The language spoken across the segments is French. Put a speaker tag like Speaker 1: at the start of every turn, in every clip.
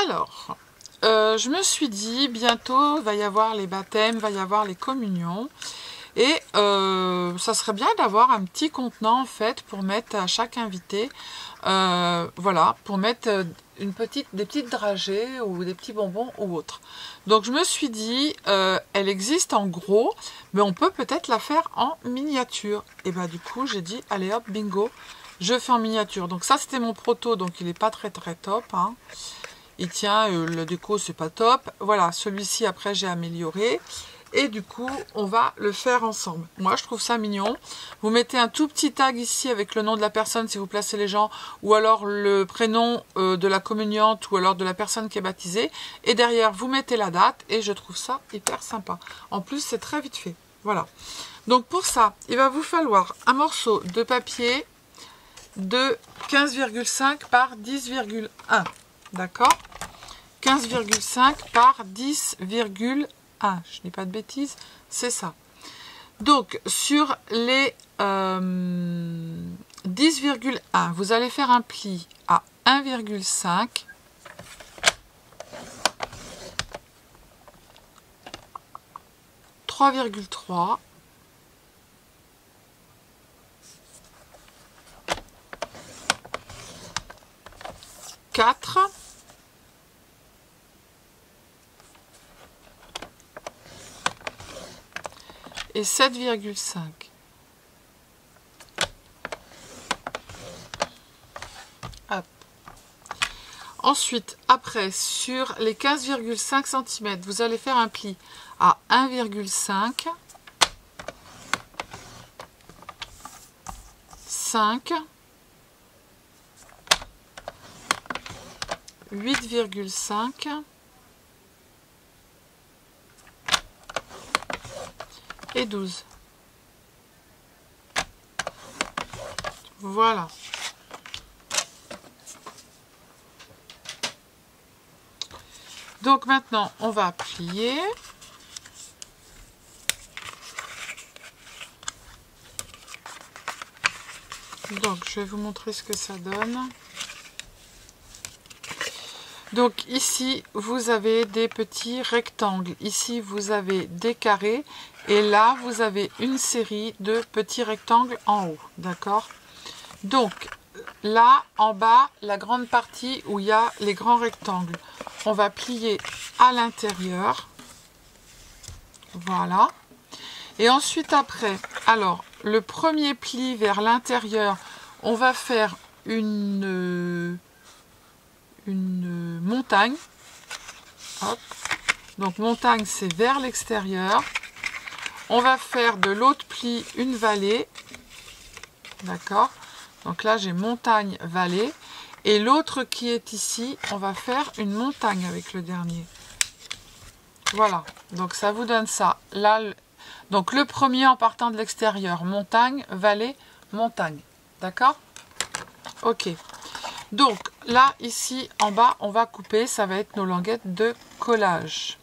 Speaker 1: Alors, je me suis dit, bientôt, il va y avoir les baptêmes, il va y avoir les communions. Et ça serait bien d'avoir un petit contenant, en fait, pour mettre à chaque invité. Voilà, pour mettre des petites dragées ou des petits bonbons ou autre. Donc, je me suis dit, elle existe en gros, mais on peut peut-être la faire en miniature. Et bah, du coup, j'ai dit, allez hop, bingo, je fais en miniature. Donc, ça, c'était mon proto, donc il n'est pas très top, hein. Il tient, le déco c'est pas top. Voilà, celui-ci après j'ai amélioré. Et du coup, on va le faire ensemble. Moi, je trouve ça mignon. Vous mettez un tout petit tag ici avec le nom de la personne si vous placez les gens. Ou alors le prénom de la communiante ou alors de la personne qui est baptisée. Et derrière, vous mettez la date. Et je trouve ça hyper sympa. En plus, c'est très vite fait. Voilà. Donc pour ça, il va vous falloir un morceau de papier de 15,5 par 10,1. D'accord, 15,5 par 10,1. Je n'ai pas de bêtises, c'est ça. Donc, sur les 10,1, vous allez faire un pli à 1,5. 3,3. 4. Et 7,5. Ensuite, après, sur les 15,5 cm, vous allez faire un pli à 1,5, 5, 8,5 et 12. Voilà. Donc maintenant, on va plier. Donc, je vais vous montrer ce que ça donne. Donc ici, vous avez des petits rectangles. Ici, vous avez des carrés. Et là, vous avez une série de petits rectangles en haut. D'accord? Donc, là, en bas, la grande partie où il y a les grands rectangles. On va plier à l'intérieur. Voilà. Et ensuite, après, alors, le premier pli vers l'intérieur, on va faire une montagne. Hop. Donc montagne, c'est vers l'extérieur. On va faire de l'autre pli une vallée. D'accord. Donc là, j'ai montagne, vallée. Et l'autre qui est ici, on va faire une montagne avec le dernier. Voilà. Donc ça vous donne ça. Là, donc le premier en partant de l'extérieur, montagne, vallée, montagne. D'accord? Ok. Donc là, ici, en bas, on va couper. Ça va être nos languettes de collage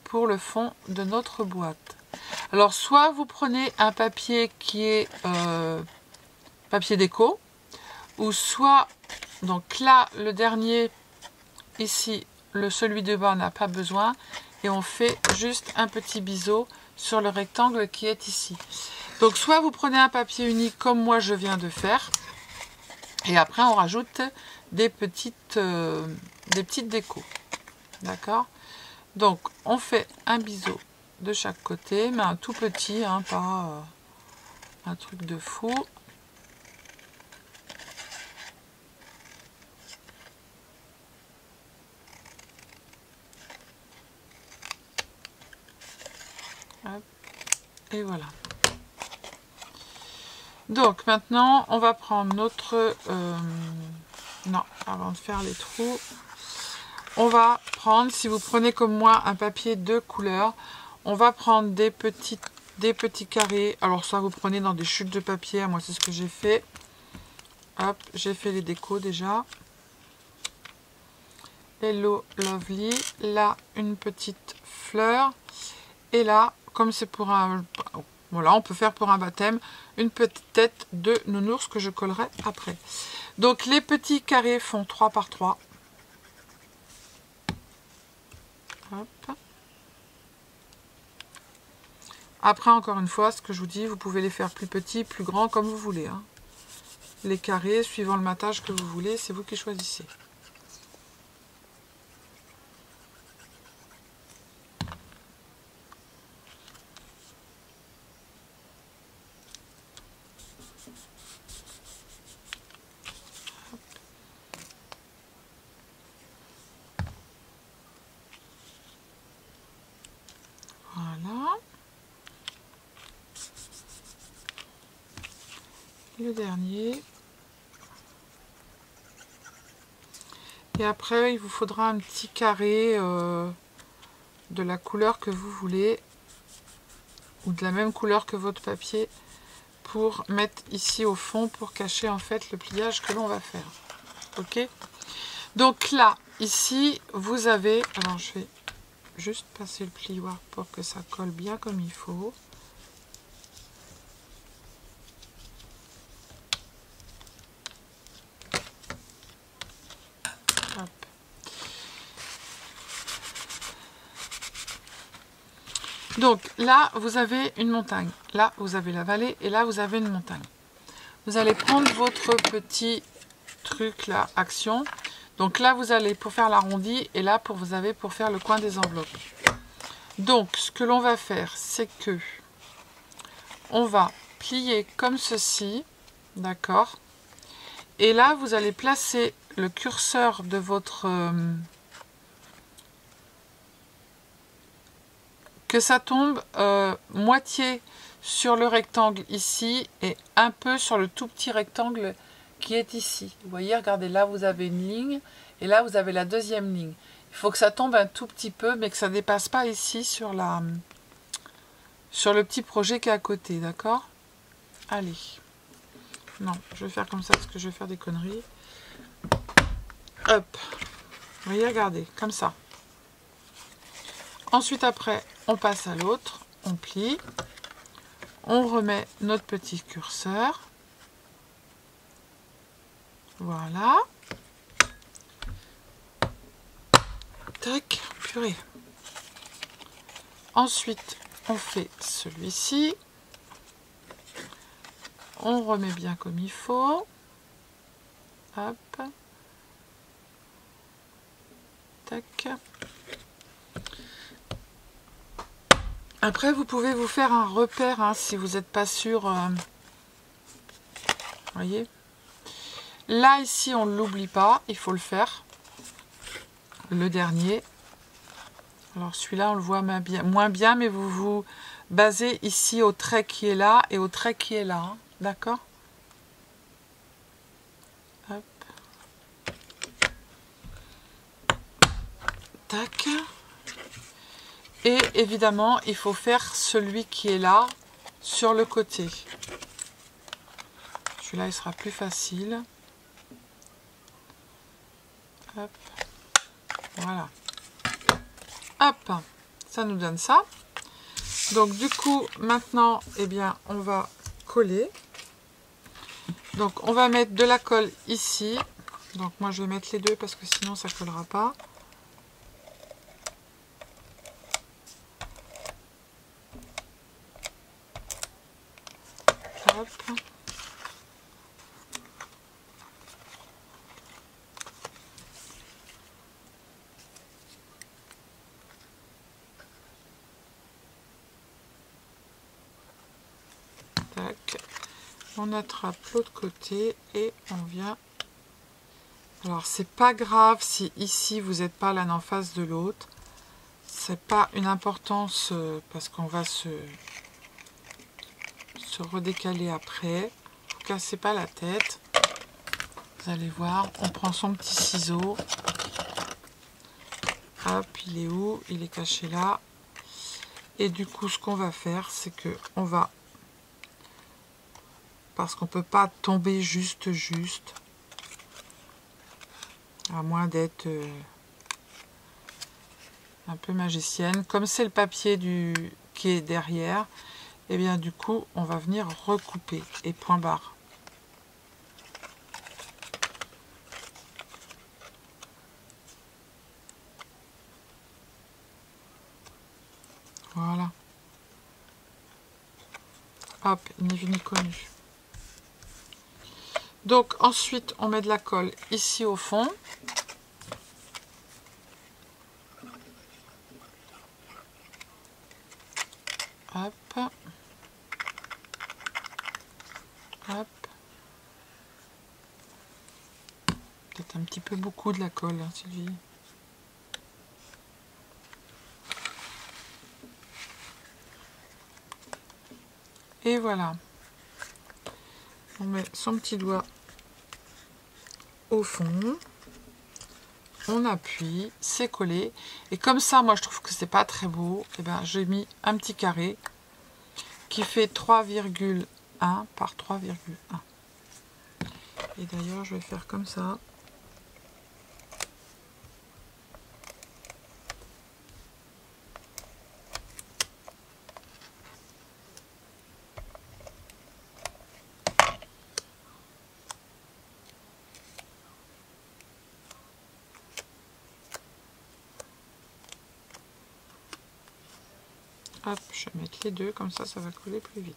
Speaker 1: pour le fond de notre boîte. Alors, soit vous prenez un papier qui est papier déco, ou soit, donc là, le dernier, ici, celui de bas, on n'a pas besoin, et on fait juste un petit biseau sur le rectangle qui est ici. Donc, soit vous prenez un papier unique comme moi je viens de faire, et après on rajoute des petites décos. D'accord? Donc on fait un biseau de chaque côté, mais un tout petit, hein, pas un truc de fou. Hop. Et voilà. Donc maintenant, on va prendre notre... non, avant de faire les trous, on va prendre, si vous prenez comme moi un papier de couleur, on va prendre des petits carrés. Alors ça, vous prenez dans des chutes de papier. Moi, c'est ce que j'ai fait. Hop, j'ai fait les décos déjà. Hello Lovely. Là, une petite fleur. Et là, comme c'est pour un... Voilà, on peut faire pour un baptême une petite tête de nounours que je collerai après. Donc les petits carrés font 3 par 3. Hop. Après, encore une fois, ce que je vous dis, vous pouvez les faire plus petits, plus grands, comme vous voulez. Hein. Les carrés, suivant le matage que vous voulez, c'est vous qui choisissez. Voilà. Le dernier. Et après, il vous faudra un petit carré de la couleur que vous voulez, ou de la même couleur que votre papier, pour mettre ici au fond, pour cacher en fait le pliage que l'on va faire. Ok? Donc là, ici, vous avez... Alors, je vais juste passer le plioir pour que ça colle bien comme il faut. Hop. Donc là, vous avez une montagne. Là, vous avez la vallée. Et là, vous avez une montagne. Vous allez prendre votre petit truc là, action. Donc là, vous allez pour faire l'arrondi. Et là, vous avez pour faire le coin des enveloppes. Donc, ce que l'on va faire, c'est que on va plier comme ceci. D'accord? Et là, vous allez placer le curseur de votre... que ça tombe moitié sur le rectangle ici et un peu sur le tout petit rectangle qui est ici. Vous voyez, regardez, là vous avez une ligne et là vous avez la deuxième ligne. Il faut que ça tombe un tout petit peu mais que ça ne dépasse pas ici sur le petit projet qui est à côté, d'accord? Allez. Non, je vais faire comme ça parce que je vais faire des conneries. Hop. Vous voyez, regardez, comme ça. Ensuite, après, on passe à l'autre, on plie, on remet notre petit curseur. Voilà. Tac, purée. Ensuite, on fait celui-ci. On remet bien comme il faut. Hop. Tac. Après, vous pouvez vous faire un repère hein, si vous n'êtes pas sûr. Voyez. Là, ici, on ne l'oublie pas. Il faut le faire. Le dernier. Alors, celui-là, on le voit moins bien, mais vous vous basez ici au trait qui est là et au trait qui est là. Hein, d'accord? Hop. Tac. Et évidemment, il faut faire celui qui est là sur le côté. Celui-là, il sera plus facile. Hop. Voilà. Hop. Ça nous donne ça. Donc, du coup, maintenant, eh bien, on va coller. Donc, on va mettre de la colle ici. Donc, moi, je vais mettre les deux parce que sinon, ça ne collera pas. Hop. Tac. On attrape l'autre côté et on vient. Alors, c'est pas grave si ici, vous n'êtes pas l'un en face de l'autre. C'est pas une importance parce qu'on va se redécaler après. Vous cassez pas la tête. Vous allez voir, on prend son petit ciseau. Hop, il est où? Il est caché là. Et du coup, ce qu'on va faire, c'est que on va, parce qu'on peut pas tomber juste, à moins d'être un peu magicienne. Comme c'est le papier qui est derrière, et bien du coup, on va venir recouper et point barre. Voilà. Hop, ni vu ni connu. Donc ensuite, on met de la colle ici au fond. Hop. Hop. Peut-être un petit peu beaucoup de la colle, hein, Sylvie. Et voilà. On met son petit doigt au fond. On appuie, c'est collé. Et comme ça, moi je trouve que c'est pas très beau. Et ben j'ai mis un petit carré qui fait 3,1 par 3,1. Et d'ailleurs, je vais faire comme ça. Hop, je vais mettre les deux, comme ça, ça va coller plus vite.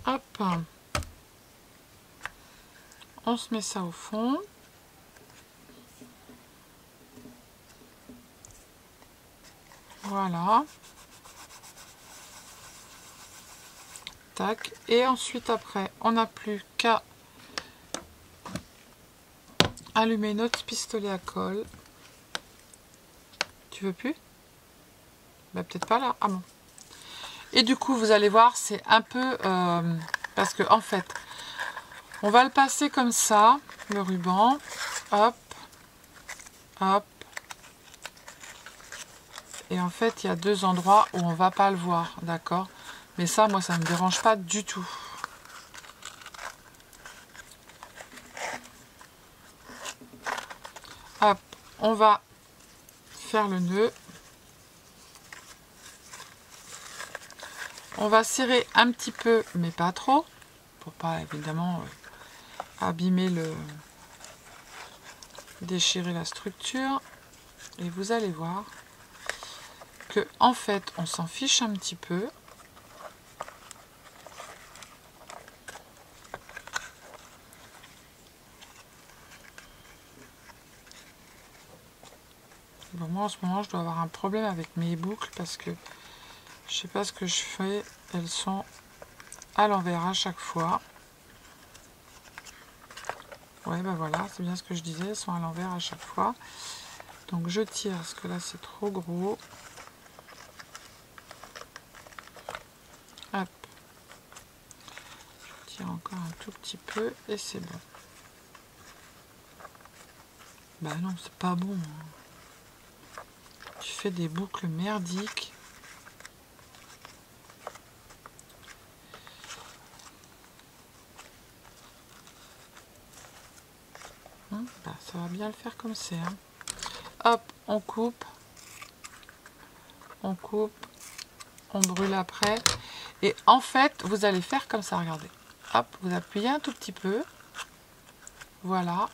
Speaker 1: Hop, on se met ça au fond. Voilà. Tac. Et ensuite, après, on n'a plus qu'à allumer notre pistolet à colle. Tu veux plus? Bah, peut-être pas là. Ah bon. Et du coup, vous allez voir, c'est un peu... parce que en fait, on va le passer comme ça, le ruban. Hop. Hop. Et en fait, il y a deux endroits où on va pas le voir, d'accord? Mais ça, moi, ça ne me dérange pas du tout. Hop, on va faire le nœud. On va serrer un petit peu, mais pas trop, pour pas évidemment abîmer déchirer la structure. Et vous allez voir que en fait, on s'en fiche un petit peu. Bon, moi en ce moment, je dois avoir un problème avec mes boucles parce que je sais pas ce que je fais. Elles sont à l'envers à chaque fois. Ouais, ben voilà, c'est bien ce que je disais, elles sont à l'envers à chaque fois. Donc je tire parce que là c'est trop gros. Hop. Je tire encore un tout petit peu et c'est bon. Bah non, c'est pas bon. Tu fais des boucles merdiques. Bah, ça va bien le faire comme c'est. Hein. Hop, on coupe. On coupe. On brûle après. Et en fait, vous allez faire comme ça, regardez. Hop, vous appuyez un tout petit peu. Voilà.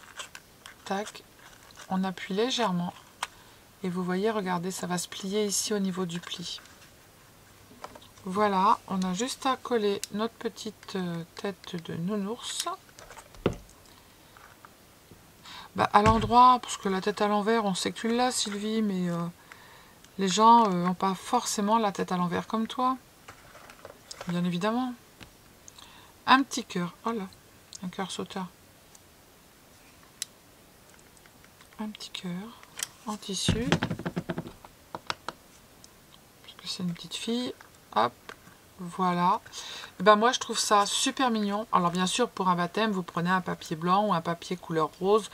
Speaker 1: Tac. On appuie légèrement. Et vous voyez, regardez, ça va se plier ici au niveau du pli. Voilà, on a juste à coller notre petite tête de nounours. Bah, à l'endroit, parce que la tête à l'envers, on sait que tu l'as, Sylvie, mais les gens n'ont pas forcément la tête à l'envers comme toi. Bien évidemment. Un petit cœur, oh là, un cœur sauteur. Un petit cœur en tissu. Parce que c'est une petite fille. Hop, voilà. Et ben moi je trouve ça super mignon. Alors bien sûr pour un baptême vous prenez un papier blanc ou un papier couleur rose.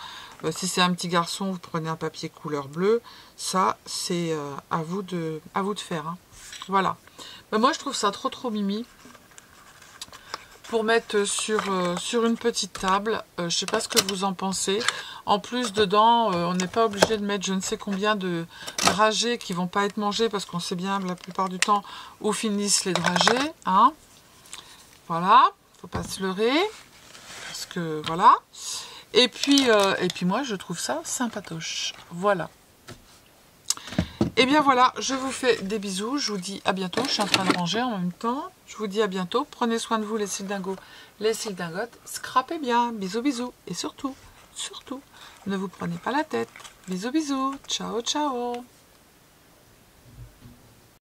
Speaker 1: Si c'est un petit garçon vous prenez un papier couleur bleu. Ça c'est à vous de faire. Hein. Voilà. Ben, moi je trouve ça trop mimi. Pour mettre sur une petite table. Je sais pas ce que vous en pensez. En plus, dedans, on n'est pas obligé de mettre je ne sais combien de dragées qui vont pas être mangés parce qu'on sait bien la plupart du temps où finissent les dragées. Hein. Voilà, faut pas se leurrer. Parce que voilà. Et puis moi, je trouve ça sympatoche. Voilà. Et bien voilà, je vous fais des bisous. Je vous dis à bientôt. Je suis en train de ranger en même temps. Je vous dis à bientôt. Prenez soin de vous, les cildingos, les cildingotes. Scrapez bien. Bisous, bisous. Et surtout, surtout, ne vous prenez pas la tête. Bisous, bisous. Ciao, ciao.